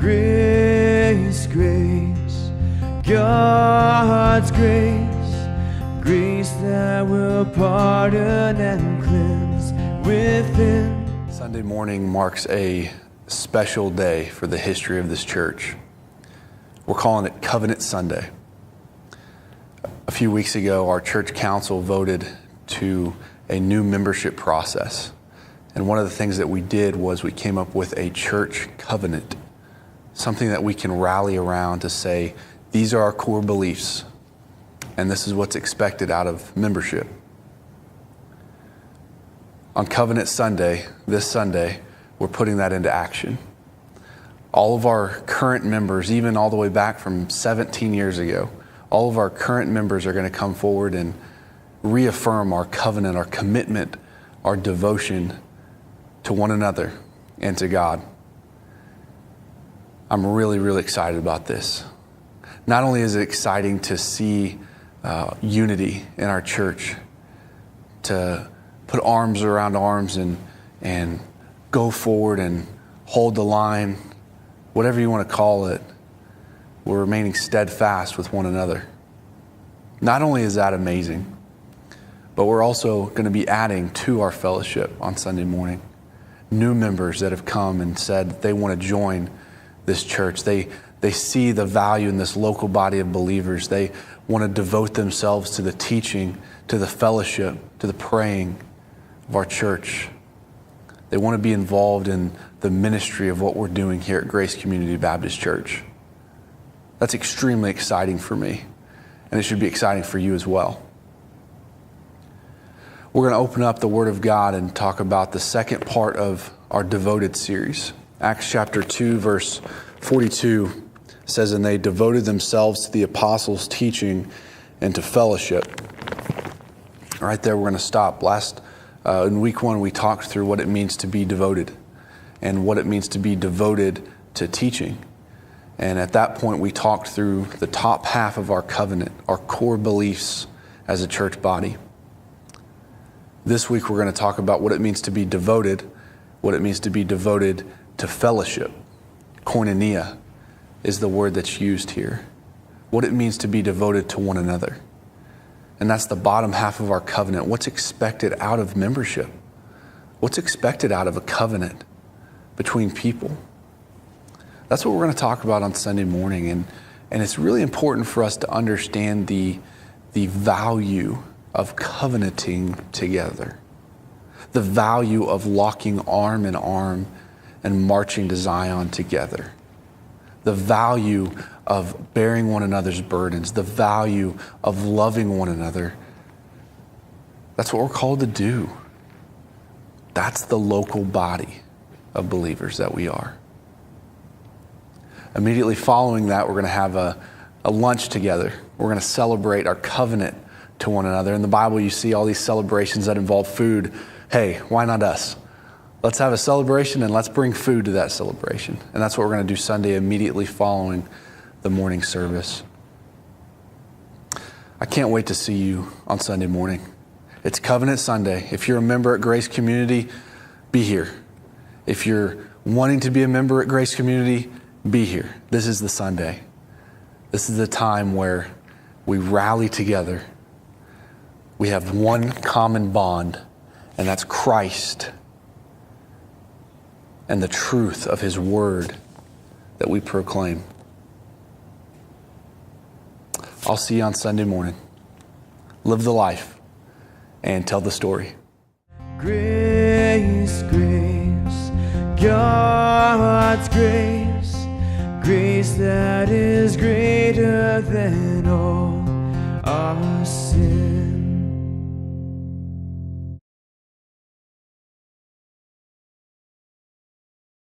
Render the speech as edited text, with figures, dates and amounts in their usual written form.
Grace, grace, God's grace, grace that will pardon and cleanse within. Sunday morning marks a special day for the history of this church. We're calling it Covenant Sunday. A few weeks ago, our church council voted to a new membership process. And one of the things that we did was we came up with a church covenant, something that we can rally around to say, these are our core beliefs, and this is what's expected out of membership. On Covenant Sunday, this Sunday, we're putting that into action. All of our current members, even all the way back from 17 years ago, all of our current members are going to come forward and reaffirm our covenant, our commitment, our devotion to one another and to God. I'm really, really excited about this. Not only is it exciting to see unity in our church, to put arms around arms and go forward and hold the line, whatever you want to call it, we're remaining steadfast with one another. Not only is that amazing, but we're also going to be adding to our fellowship on Sunday morning. New members that have come and said that they want to join this church. They see the value in this local body of believers. They want to devote themselves to the teaching, to the fellowship, to the praying of our church. They want to be involved in the ministry of what we're doing here at Grace Community Baptist Church. That's extremely exciting for me, and it should be exciting for you as well. We're going to open up the Word of God and talk about the second part of our Devoted series. Acts chapter 2, verse 42 says, "And they devoted themselves to the apostles' teaching and to fellowship." Right there, we're going to stop. In week 1, we talked through what it means to be devoted and what it means to be devoted to teaching. And at that point, we talked through the top half of our covenant, our core beliefs as a church body. This week, we're going to talk about what it means to be devoted, what it means to be devoted to fellowship. Koinonia is the word that's used here. What it means to be devoted to one another. And that's the bottom half of our covenant. What's expected out of membership? What's expected out of a covenant between people? That's what we're going to talk about on Sunday morning. And it's really important for us to understand the value of covenanting together. The value of locking arm in arm and marching to Zion together. The value of bearing one another's burdens. The value of loving one another. That's what we're called to do. That's the local body of believers that we are. Immediately following that, we're going to have a lunch together. We're going to celebrate our covenant to one another. In the Bible, you see all these celebrations that involve food. Hey, why not us? Let's have a celebration and let's bring food to that celebration. And that's what we're going to do Sunday immediately following the morning service. I can't wait to see you on Sunday morning. It's Covenant Sunday. If you're a member at Grace Community, be here. If you're wanting to be a member at Grace Community, be here. This is the Sunday. This is the time where we rally together. We have one common bond, and that's Christ and the truth of His Word that we proclaim. I'll see you on Sunday morning. Live the life and tell the story. Grace, grace, God's grace, grace that is greater than all our sin.